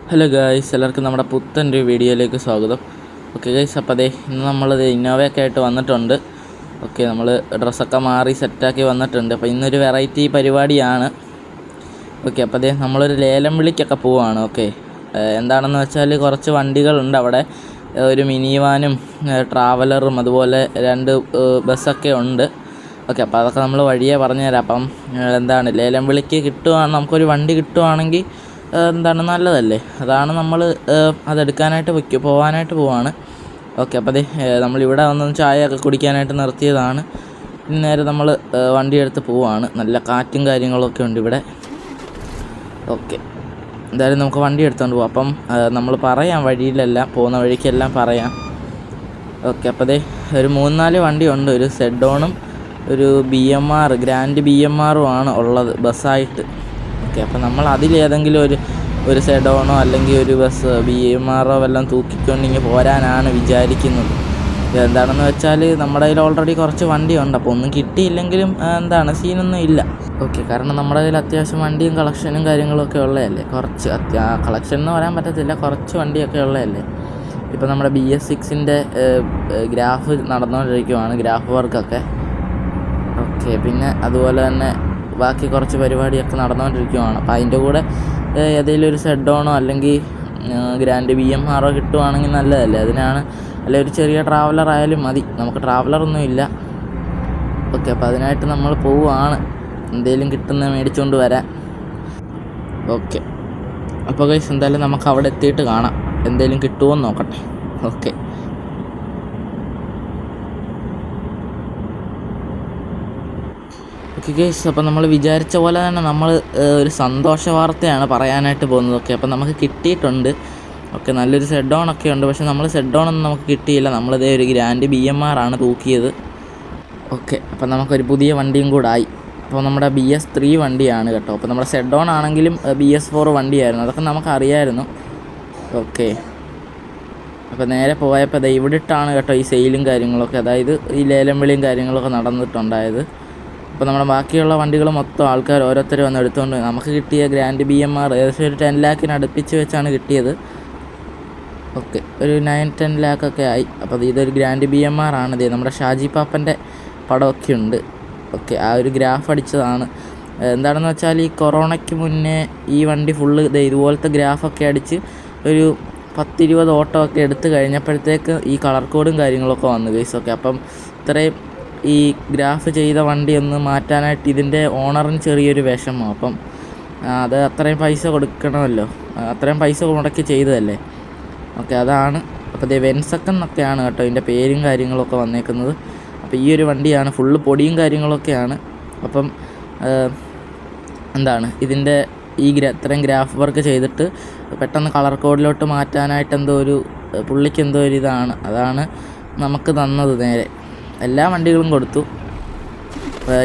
Hello guys, എല്ലാവർക്കും നമ്മുടെ പുത്തൻ്റെ വീഡിയോയിലേക്ക് സ്വാഗതം. ഓക്കെ ഗായ്സ്, അപ്പോൾ ഇന്ന് നമ്മൾ ഇന്നോവയൊക്കെ ആയിട്ട് വന്നിട്ടുണ്ട്. ഓക്കെ, നമ്മൾ ഡ്രസ്സൊക്കെ മാറി സെറ്റാക്കി വന്നിട്ടുണ്ട്. അപ്പോൾ ഇന്നൊരു വെറൈറ്റി പരിപാടിയാണ്. ഓക്കെ, അപ്പോൾ നമ്മളൊരു ലേലം വിളിക്കൊക്കെ പോവുകയാണ്. ഓക്കെ, എന്താണെന്ന് വെച്ചാൽ കുറച്ച് വണ്ടികളുണ്ട് അവിടെ. ഒരു മിനി വാനും ട്രാവലറും അതുപോലെ 2 ബസ്സൊക്കെ ഉണ്ട്. ഓക്കെ, അപ്പോൾ അതൊക്കെ നമ്മൾ വഴിയേ പറഞ്ഞുതരാം. അപ്പം ലേലം വിളിക്ക് നമുക്കൊരു വണ്ടി കിട്ടുവാണെങ്കിൽ നല്ലതല്ലേ. അതാണ് നമ്മൾ അതെടുക്കാനായിട്ട് പോകാനായിട്ട് പോവാണ്. ഓക്കെ, അപ്പോൾ നമ്മളിവിടെ വന്ന് ചായയൊക്കെ കുടിക്കാനായിട്ട് നിർത്തിയതാണ്. നേരെ നമ്മൾ വണ്ടി എടുത്ത് പോവാണ്. നല്ല കാറ്റും കാര്യങ്ങളൊക്കെ ഉണ്ട് ഇവിടെ. ഓക്കെ, എന്തായാലും നമുക്ക് വണ്ടി എടുത്തുകൊണ്ട് പോകാം. അപ്പം നമ്മൾ പറയാം, വഴിയിലെല്ലാം പോകുന്ന വഴിക്കെല്ലാം പറയാം. ഓക്കെ, അപ്പോൾ ഒരു 3-4 വണ്ടിയുണ്ട്. ഒരു സെഡോണും ഒരു BMR ഗ്രാൻഡ് BMRും ആണ് ഉള്ളത് ബസ്സായിട്ട്. ഓക്കെ, അപ്പോൾ നമ്മൾ അതിലേതെങ്കിലും ഒരു സെഡോണോ അല്ലെങ്കിൽ ഒരു ബസ് BMRോ വല്ലതും തൂക്കിക്കൊണ്ടിങ്ങ് പോരാനാണ് വിചാരിക്കുന്നത്. എന്താണെന്ന് വെച്ചാൽ നമ്മുടെ കയ്യിൽ ഓൾറെഡി കുറച്ച് വണ്ടിയുണ്ട്. അപ്പോൾ ഒന്നും കിട്ടിയില്ലെങ്കിലും സീനൊന്നും ഇല്ല. ഓക്കെ, കാരണം നമ്മുടെ കയ്യിൽ അത്യാവശ്യം വണ്ടിയും കളക്ഷനും കാര്യങ്ങളൊക്കെ ഉള്ളതല്ലേ. കുറച്ച് കളക്ഷൻ എന്ന് പറയാൻ പറ്റത്തില്ല, കുറച്ച് വണ്ടിയൊക്കെ ഉള്ളതല്ലേ. ഇപ്പോൾ നമ്മുടെ BS6-ൻ്റെ ഗ്രാഫ് നടന്നുകൊണ്ടിരിക്കുവാണ്, ഗ്രാഫ് വർക്കൊക്കെ. ഓക്കെ, പിന്നെ അതുപോലെ തന്നെ ബാക്കി കുറച്ച് പരിപാടിയൊക്കെ നടന്നുകൊണ്ടിരിക്കുകയാണ്. അപ്പോൾ അതിൻ്റെ കൂടെ ഏതെങ്കിലും ഒരു സെഡോണോ അല്ലെങ്കിൽ ഗ്രാൻഡ് BMRോ കിട്ടുവാണെങ്കിൽ നല്ലതല്ലേ. അല്ലെങ്കിൽ ഒരു ചെറിയ ട്രാവലർ ആയാലും മതി. നമുക്ക് ട്രാവലറൊന്നും ഇല്ല. ഓക്കെ, അപ്പോൾ അതിനായിട്ട് നമ്മൾ പോവുകയാണ്. എന്തെങ്കിലും കിട്ടുന്നത് മേടിച്ചുകൊണ്ട് വരാൻ. ഓക്കെ, അപ്പോൾ ഗൈസ്, എന്തായാലും നമുക്ക് അവിടെ എത്തിയിട്ട് കാണാം. എന്തെങ്കിലും കിട്ടുമോ എന്ന് നോക്കട്ടെ. ഓക്കെ, ഗൈസ്, അപ്പോൾ നമ്മൾ വിചാരിച്ച പോലെ തന്നെ നമ്മൾ ഒരു സന്തോഷ വാർത്തയാണ് പറയാനായിട്ട് പോകുന്നത്. ഓക്കെ, അപ്പോൾ നമുക്ക് കിട്ടിയിട്ടുണ്ട്. ഓക്കെ, നല്ലൊരു സെഡോണൊക്കെ ഉണ്ട്. പക്ഷേ നമ്മൾ സെഡോണൊന്നും നമുക്ക് കിട്ടിയില്ല. നമ്മളിതേ ഒരു ഗ്രാൻഡ് BMR ആണ് തൂക്കിയത്. ഓക്കെ, അപ്പോൾ നമുക്കൊരു പുതിയ വണ്ടിയും കൂടെ ആയി. അപ്പോൾ നമ്മുടെ BS3 വണ്ടിയാണ് കേട്ടോ. അപ്പോൾ നമ്മുടെ സെഡോൺ ആണെങ്കിലും BS4 വണ്ടിയായിരുന്നു. അതൊക്കെ നമുക്കറിയായിരുന്നു. ഓക്കെ, അപ്പോൾ നേരെ പോയപ്പോൾ ഇവിടെ ഇട്ടാണ് കേട്ടോ ഈ സെയിലും കാര്യങ്ങളൊക്കെ, അതായത് ഈ ലേലം വിളിയും കാര്യങ്ങളൊക്കെ നടന്നിട്ടുണ്ടായത്. അപ്പോൾ നമ്മുടെ ബാക്കിയുള്ള വണ്ടികൾ മൊത്തം ആൾക്കാർ ഓരോരുത്തർ വന്ന് എടുത്തുകൊണ്ട് നമുക്ക് കിട്ടിയ ഗ്രാൻഡ് BMR ഏകദേശം ഒരു 10 ലാഖിന് അടുപ്പിച്ച് വെച്ചാണ് കിട്ടിയത്. ഓക്കെ, ഒരു 9-10 ലാഖൊക്കെ ആയി. അപ്പോൾ ഇതൊരു ഗ്രാൻഡ് BMR ആണ്. നമ്മുടെ ഷാജി പാപ്പൻ്റെ പടമൊക്കെ ഉണ്ട്. ഓക്കെ, ആ ഒരു ഗ്രാഫ് അടിച്ചതാണ്. എന്താണെന്ന് വെച്ചാൽ ഈ കൊറോണയ്ക്ക് മുന്നേ ഈ വണ്ടി ഫുള്ള് ഇതുപോലത്തെ ഗ്രാഫൊക്കെ അടിച്ച് ഒരു 10-20 ഓട്ടോ ഒക്കെ എടുത്ത് കഴിഞ്ഞപ്പോഴത്തേക്ക് ഈ കളർ കോഡും കാര്യങ്ങളൊക്കെ വന്നു ഗൈസ്. ഓക്കെ, അപ്പം ഇത്രയും ഈ ഗ്രാഫ് ചെയ്ത വണ്ടി ഒന്ന് മാറ്റാനായിട്ട് ഇതിൻ്റെ ഓണറിന് ചെറിയൊരു വിഷമം. അപ്പം അത് അത്രയും പൈസ കൊടുക്കണമല്ലോ, അത്രയും പൈസ മുടക്കി ചെയ്തതല്ലേ. ഓക്കെ, അതാണ്. അപ്പോൾ വെൻസക്കൻ എന്നൊക്കെയാണ് കേട്ടോ ഇതിൻ്റെ പേരും കാര്യങ്ങളൊക്കെ വന്നേക്കുന്നത്. അപ്പോൾ ഈ ഒരു വണ്ടിയാണ് ഫുള്ള് പൊടിയും കാര്യങ്ങളൊക്കെയാണ്. അപ്പം ഇതിൻ്റെ ഇത്രയും ഗ്രാഫ് വർക്ക് ചെയ്തിട്ട് പെട്ടെന്ന് കളർ കോഡിലോട്ട് മാറ്റാനായിട്ട് പുള്ളിക്ക് എന്തോ ഒരു ഇതാണ്, അതാണ് നമുക്ക് തന്നത്. നേരെ എല്ലാ വണ്ടികളും കൊടുത്തു.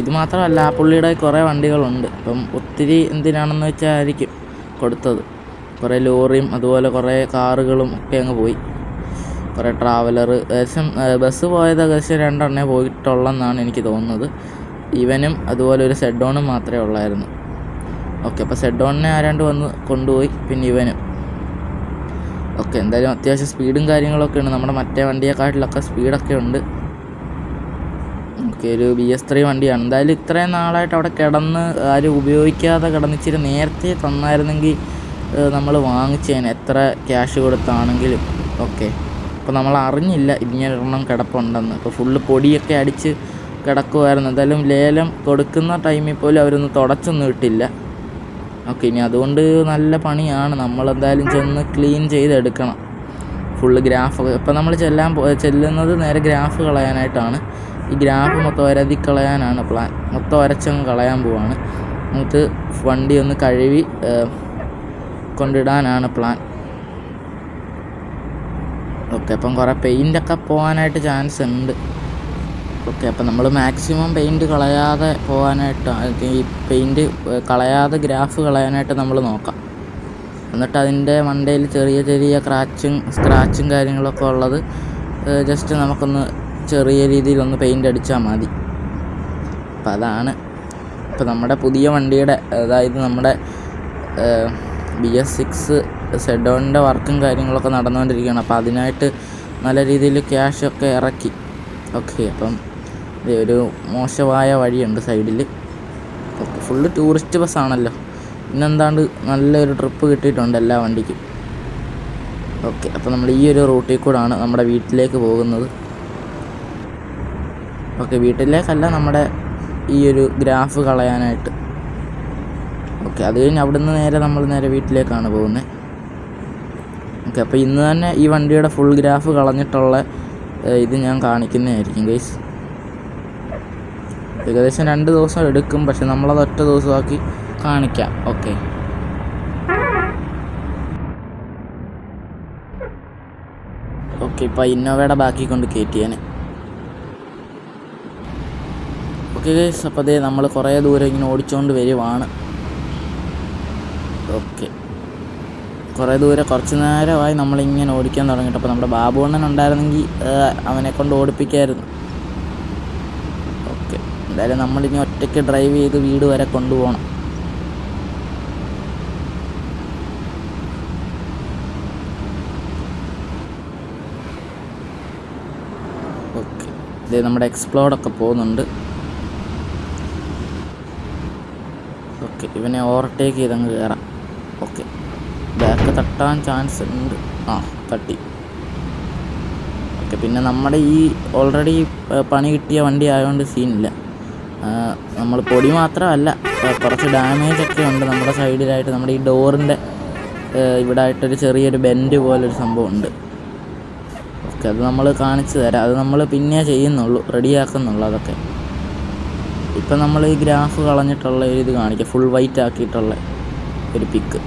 ഇത് മാത്രമല്ല, ആ പുള്ളിയുടെ കുറേ വണ്ടികളുണ്ട്. അപ്പം ഒത്തിരി എന്തിനാണെന്ന് വെച്ചായിരിക്കും കൊടുത്തത്. കുറേ ലോറിയും അതുപോലെ കുറേ കാറുകളും ഒക്കെ അങ്ങ് പോയി. കുറേ ട്രാവലർ, ഏകദേശം ബസ് പോയത് ഏകദേശം 2 എണ്ണേ പോയിട്ടുള്ളെന്നാണ് എനിക്ക് തോന്നുന്നത്. ഇവനും അതുപോലെ ഒരു സെഡോണും മാത്രമേ ഉള്ളായിരുന്നു. ഓക്കെ, അപ്പോൾ സെഡോണിനെ ആരാണ്ട് വന്ന് കൊണ്ടുപോയി, പിന്നെ ഇവനും. ഓക്കെ, എന്തായാലും അത്യാവശ്യം സ്പീഡും കാര്യങ്ങളൊക്കെ ഉണ്ട്. നമ്മുടെ മറ്റേ വണ്ടിയെക്കാട്ടിലൊക്കെ സ്പീഡൊക്കെ ഉണ്ട്. ഓക്കെ, ഒരു BS3 വണ്ടിയാണ്. എന്തായാലും ഇത്രയും നാളായിട്ട് അവിടെ ആരും ഉപയോഗിക്കാതെ ഇച്ചിരി നേരത്തെ തന്നായിരുന്നെങ്കിൽ നമ്മൾ വാങ്ങിച്ചേനെ, എത്ര ക്യാഷ് കൊടുത്താണെങ്കിലും. ഓക്കെ, അപ്പോൾ നമ്മൾ അറിഞ്ഞില്ല ഇങ്ങനൊരെണ്ണം കിടപ്പുണ്ടെന്ന്. ഇപ്പോൾ ഫുള്ള് പൊടിയൊക്കെ അടിച്ച് കിടക്കുമായിരുന്നു. എന്തായാലും ലേലം കൊടുക്കുന്ന ടൈമിൽ പോലും അവരൊന്നും തുടച്ചൊന്നും ഇട്ടില്ല. ഓക്കെ, ഇനി അതുകൊണ്ട് നല്ല പണിയാണ്. നമ്മളെന്തായാലും ചെന്ന് ക്ലീൻ ചെയ്തെടുക്കണം ഫുള്ള് ഗ്രാഫ്. ഇപ്പോൾ നമ്മൾ ചെല്ലുന്നത് നേരെ ഗ്രാഫ് കളയാനായിട്ടാണ്. ഈ ഗ്രാഫ് മൊത്തം ഒരതി കളയാനാണ് പ്ലാൻ. മൊത്തം ഒരച്ചങ്ങ് കളയാൻ പോവാണ്. എന്നിട്ട് വണ്ടി ഒന്ന് കഴുകി കൊണ്ടിടാനാണ് പ്ലാൻ. ഓക്കെ, അപ്പം കുറേ പെയിൻ്റൊക്കെ പോകാനായിട്ട് ചാൻസ് ഉണ്ട്. ഓക്കെ, അപ്പം നമ്മൾ മാക്സിമം പെയിൻറ്റ് കളയാതെ പോകാനായിട്ട്, ഈ പെയിൻറ്റ് കളയാതെ ഗ്രാഫ് കളയാനായിട്ട് നമ്മൾ നോക്കാം. എന്നിട്ട് അതിൻ്റെ മണ്ടയിൽ ചെറിയ ചെറിയ സ്ക്രാച്ചും കാര്യങ്ങളൊക്കെ ഉള്ളത് ജസ്റ്റ് നമുക്കൊന്ന് ചെറിയ രീതിയിലൊന്ന് പെയിൻ്റ് അടിച്ചാൽ മതി. അപ്പം അതാണ് ഇപ്പോൾ നമ്മുടെ പുതിയ വണ്ടിയുടെ, അതായത് നമ്മുടെ BS6 സെഡോണിൻ്റെ വർക്കും കാര്യങ്ങളൊക്കെ നടന്നുകൊണ്ടിരിക്കുകയാണ്. അപ്പോൾ അതിനായിട്ട് നല്ല രീതിയിൽ ക്യാഷൊക്കെ ഇറക്കി. ഓക്കെ, അപ്പം ഒരു മോശമായ വഴിയുണ്ട് സൈഡിൽ. ഓക്കെ, ഫുള്ള് ടൂറിസ്റ്റ് ബസ്സാണല്ലോ. പിന്നെന്താണ്ട് നല്ലൊരു ട്രിപ്പ് കിട്ടിയിട്ടുണ്ട് എല്ലാ വണ്ടിക്കും. ഓക്കെ, അപ്പോൾ നമ്മൾ ഈ ഒരു റൂട്ടിൽ കൂടാണ് നമ്മുടെ വീട്ടിലേക്ക് പോകുന്നത്. ഓക്കെ, വീട്ടിലേക്കല്ല, നമ്മുടെ ഈ ഒരു ഗ്രാഫ് കളയാനായിട്ട്. ഓക്കെ, അത് കഴിഞ്ഞ് അവിടുന്ന് നമ്മൾ നേരെ വീട്ടിലേക്കാണ് പോകുന്നത്. ഓക്കെ, അപ്പോൾ ഇന്ന് തന്നെ ഈ വണ്ടിയുടെ ഫുൾ ഗ്രാഫ് കളഞ്ഞിട്ടുള്ള ഇത് ഞാൻ കാണിക്കുന്നതായിരിക്കും ഗൈസ്. ഏകദേശം 2 ദിവസം എടുക്കും, പക്ഷെ നമ്മളത് ഒറ്റ ദിവസമാക്കി കാണിക്കാം. ഓക്കെ, ഇപ്പോൾ ഇന്നോവയുടെ ബാക്കി കൊണ്ട് കയറ്റിയേനെ. ഓക്കെ ഗൈസ്, അപ്പോൾ അതേ നമ്മൾ കുറേ ദൂരം ഇങ്ങനെ ഓടിച്ചുകൊണ്ട് വരുവാണ്. ഓക്കെ, കുറേ ദൂരം കുറച്ച് നേരമായി നമ്മളിങ്ങനെ ഓടിക്കാൻ തുടങ്ങിയിട്ട്. അപ്പോൾ നമ്മുടെ ബാബുണ്ണൻ ഉണ്ടായിരുന്നെങ്കിൽ അവനെ കൊണ്ട് ഓടിപ്പിക്കായിരുന്നു. ഓക്കെ, എന്തായാലും നമ്മളിനി ഒറ്റയ്ക്ക് ഡ്രൈവ് ചെയ്ത് വീട് വരെ കൊണ്ടുപോകണം. ഓക്കെ, ഇതേ നമ്മുടെ എക്സ്പ്ലോഡൊക്കെ പോകുന്നുണ്ട്. ഓക്കെ, ഇവനെ ഓവർടേക്ക് ചെയ്തങ്ങ് കയറാം. ഓക്കെ, ബാക്ക് തട്ടാൻ ചാൻസ് ഉണ്ട്. തട്ടി. ഓക്കെ, പിന്നെ നമ്മുടെ ഈ ഓൾറെഡി പണി കിട്ടിയ വണ്ടി ആയതുകൊണ്ട് സീനില്ല. നമ്മൾ പൊടി മാത്രമല്ല, കുറച്ച് ഡാമേജൊക്കെ ഉണ്ട് നമ്മുടെ സൈഡിലായിട്ട്. നമ്മുടെ ഈ ഡോറിൻ്റെ ഇവിടെ ആയിട്ടൊരു ചെറിയൊരു ബെൻഡ് പോലൊരു സംഭവം ഉണ്ട്. ഓക്കെ, അത് നമ്മൾ കാണിച്ചു തരാം. അത് നമ്മൾ പിന്നെ ചെയ്യുന്നുള്ളൂ, റെഡിയാക്കുന്നുള്ളൂ അതൊക്കെ. ഇപ്പം നമ്മൾ ഈ ഗ്രാഫ് കളഞ്ഞിട്ടുള്ള ഒരു ഇത് കാണിക്കാം, ഫുൾ വൈറ്റ് ആക്കിയിട്ടുള്ള ഒരു പിക്ക്.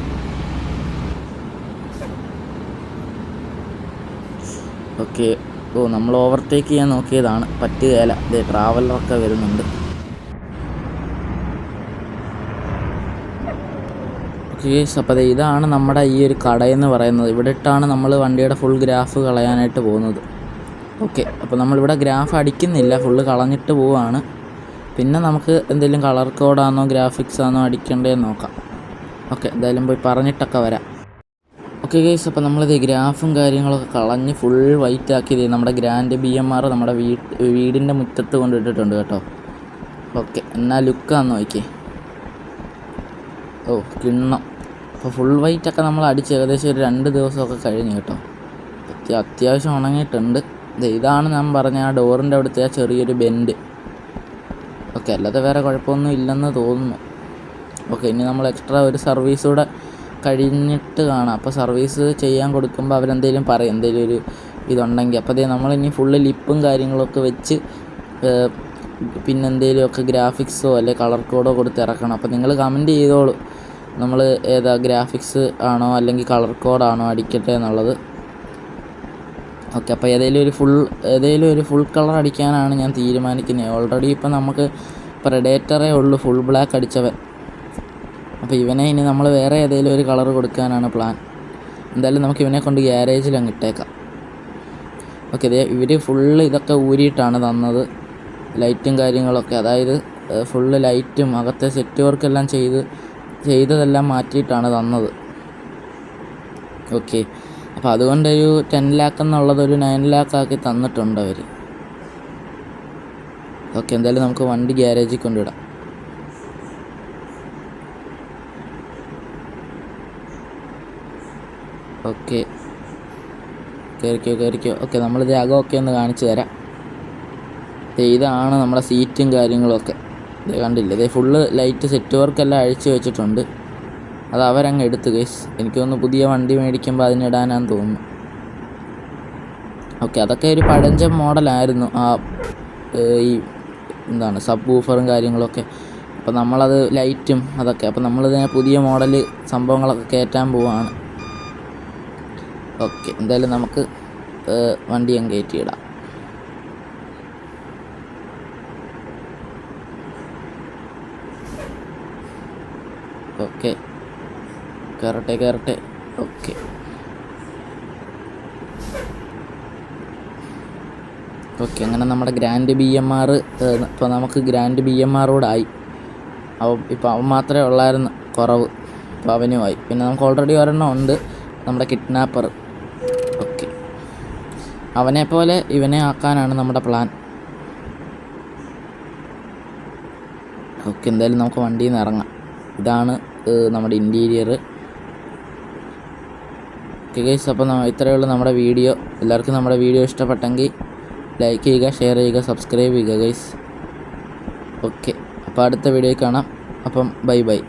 ഓക്കെ, നമ്മൾ ഓവർടേക്ക് ചെയ്യാൻ നോക്കിയതാണ്, പറ്റുകയില്ല. ഇത് ട്രാവലറൊക്കെ വരുന്നുണ്ട്. ഓക്കെ, അപ്പോൾ ഇതാണ് നമ്മുടെ ഈ ഒരു കടയെന്ന് പറയുന്നത്. ഇവിടെ ഇട്ടാണ് നമ്മൾ വണ്ടിയുടെ ഫുൾ ഗ്രാഫ് കളയാനായിട്ട് പോകുന്നത്. ഓക്കെ, അപ്പോൾ നമ്മളിവിടെ ഗ്രാഫ് അടിക്കുന്നില്ല, ഫുള്ള് കളഞ്ഞിട്ട് പോവുകയാണ്. പിന്നെ നമുക്ക് എന്തെങ്കിലും കളർ കോഡാണോ ഗ്രാഫിക്സ് ആണോ അടിക്കേണ്ടതെന്ന് നോക്കാം. ഓക്കെ, എന്തായാലും പോയി പറഞ്ഞിട്ടൊക്കെ വരാം. ഓക്കെ ഗൈസ്, അപ്പോൾ നമ്മളിത് ഗ്രാഫും കാര്യങ്ങളൊക്കെ കളഞ്ഞ് ഫുൾ വൈറ്റ് ആക്കിയത് നമ്മുടെ ഗ്രാൻഡ് BMR നമ്മുടെ വീടിൻ്റെ മുറ്റത്ത് കൊണ്ടിട്ടിട്ടുണ്ട് കേട്ടോ. ഓക്കെ, എന്നാൽ ലുക്കാന്ന് നോക്കിയേ. കിണ്ണം. അപ്പോൾ ഫുൾ വൈറ്റൊക്കെ നമ്മൾ അടിച്ച് ഏകദേശം ഒരു 2 ദിവസമൊക്കെ കഴിഞ്ഞ് കേട്ടോ. അത്യാവശ്യം ഉണങ്ങിയിട്ടുണ്ട്. ഇതാണ് ഞാൻ പറഞ്ഞ ആ ഡോറിൻ്റെ അവിടുത്തെ ആ ചെറിയൊരു ബെൻഡ്. ഓക്കെ, അല്ലാതെ വേറെ കുഴപ്പമൊന്നും ഇല്ലെന്ന് തോന്നുന്നു. ഓക്കെ, ഇനി നമ്മൾ എക്സ്ട്രാ ഒരു സർവീസ് കൂടെ കഴിഞ്ഞിട്ട് കാണാം. അപ്പോൾ സർവീസ് ചെയ്യാൻ കൊടുക്കുമ്പോൾ അവരെന്തെങ്കിലും പറയും, എന്തെങ്കിലും ഒരു ഇതുണ്ടെങ്കിൽ. അപ്പോൾ നമ്മളിനി ഫുള്ള് ലിപ്പും കാര്യങ്ങളൊക്കെ വെച്ച് പിന്നെ എന്തെങ്കിലുമൊക്കെ ഗ്രാഫിക്സോ അല്ലെങ്കിൽ കളർ കോഡോ കൊടുത്ത് ഇറക്കണം. അപ്പോൾ നിങ്ങൾ കമൻറ്റ് ചെയ്തോളൂ, നമ്മൾ ഏതാ ഗ്രാഫിക്സ് ആണോ അല്ലെങ്കിൽ കളർ കോഡാണോ അടിക്കട്ടെ എന്നുള്ളത്. ഓക്കെ, അപ്പോൾ ഏതെങ്കിലും ഒരു ഫുൾ കളർ അടിക്കാനാണ് ഞാൻ തീരുമാനിക്കുന്നത്. ഓൾറെഡി ഇപ്പം നമുക്ക് പ്രെഡേറ്ററേ ഉള്ളൂ ഫുൾ ബ്ലാക്ക് അടിച്ചവൻ. അപ്പോൾ ഇവനെ ഇനി നമ്മൾ വേറെ ഏതെങ്കിലും ഒരു കളർ കൊടുക്കാനാണ് പ്ലാൻ. എന്തായാലും നമുക്ക് ഇവനെ കൊണ്ട് ഗ്യാരേജിൽ അങ്ങ് ഇട്ടേക്കാം. ഓക്കെ, ഇവർ ഫുള്ള് ഇതൊക്കെ ഊരിയിട്ടാണ് തന്നത്, ലൈറ്റും കാര്യങ്ങളൊക്കെ. അതായത് ഫുള്ള് ലൈറ്റും അകത്തെ സെറ്റ് വർക്കെല്ലാം ചെയ്തതെല്ലാം മാറ്റിയിട്ടാണ് തന്നത്. ഓക്കെ, അപ്പോൾ അതുകൊണ്ടൊരു 10 lakh എന്നുള്ളതൊരു 9 lakh ആക്കി തന്നിട്ടുണ്ട് അവർ. ഓക്കെ, എന്തായാലും നമുക്ക് വണ്ടി ഗ്യാരേജിൽ കൊണ്ടിടാം. ഓക്കെ, കയറിക്കോ. ഓക്കെ, നമ്മളിത് അകമൊക്കെ ഒന്ന് കാണിച്ചു തരാം. ഇതാണ് നമ്മുടെ സീറ്റും കാര്യങ്ങളൊക്കെ. കണ്ടില്ലേ, ഫുള്ള് ലൈറ്റ് സെറ്റ് വർക്കെല്ലാം അഴിച്ചു വെച്ചിട്ടുണ്ട്. അത് അവരങ്ങ് എടുത്ത് ഗൈസ്. എനിക്ക് തോന്നുന്നു പുതിയ വണ്ടി മേടിക്കുമ്പോൾ അതിനിടാനാന്ന് തോന്നുന്നു. ഓക്കെ, അതൊക്കെ ഒരു പഴഞ്ചൻ മോഡലായിരുന്നു, ആ ഈ എന്താണ് സബ് വൂഫറും കാര്യങ്ങളൊക്കെ. അപ്പോൾ നമ്മളത് ലൈറ്റും അതൊക്കെ. അപ്പോൾ നമ്മളിതിനെ പുതിയ മോഡൽ സംഭവങ്ങളൊക്കെ കയറ്റാൻ പോവുകയാണ്. ഓക്കെ, എന്തായാലും നമുക്ക് വണ്ടി അങ്ങ് കയറ്റിയിടാം. ഓക്കെ, കയറട്ടെ. ഓക്കെ, അങ്ങനെ നമ്മുടെ ഗ്രാൻഡ് BMR ഇപ്പോൾ നമുക്ക് ഗ്രാൻഡ് BMR കൂടെ ആയി. ഇപ്പോൾ അവൻ മാത്രമേ ഉള്ളായിരുന്നു കുറവ്, അപ്പോൾ അവനുമായി. പിന്നെ നമുക്ക് ഓൾറെഡി ഒരെണ്ണം ഉണ്ട്, നമ്മുടെ കിഡ്നാപ്പർ. ഓക്കെ, അവനെ പോലെ ഇവനെ ആക്കാനാണ് നമ്മുടെ പ്ലാൻ. ഓക്കെ, എന്തായാലും നമുക്ക് വണ്ടിയിൽ നിന്ന് ഇറങ്ങാം. ഇതാണ് നമ്മുടെ ഇൻറ്റീരിയർ. ഓക്കെ ഗൈസ്, അപ്പോൾ ഇത്രയേ ഉള്ളൂ നമ്മുടെ വീഡിയോ. എല്ലാവർക്കും നമ്മുടെ വീഡിയോ ഇഷ്ടപ്പെട്ടെങ്കിൽ ലൈക്ക് ചെയ്യുക, ഷെയർ ചെയ്യുക, സബ്സ്ക്രൈബ് ചെയ്യുക ഗൈസ്. ഓക്കെ, അപ്പോൾ അടുത്ത വീഡിയോയിൽ കാണാം. അപ്പം ബൈ ബൈ.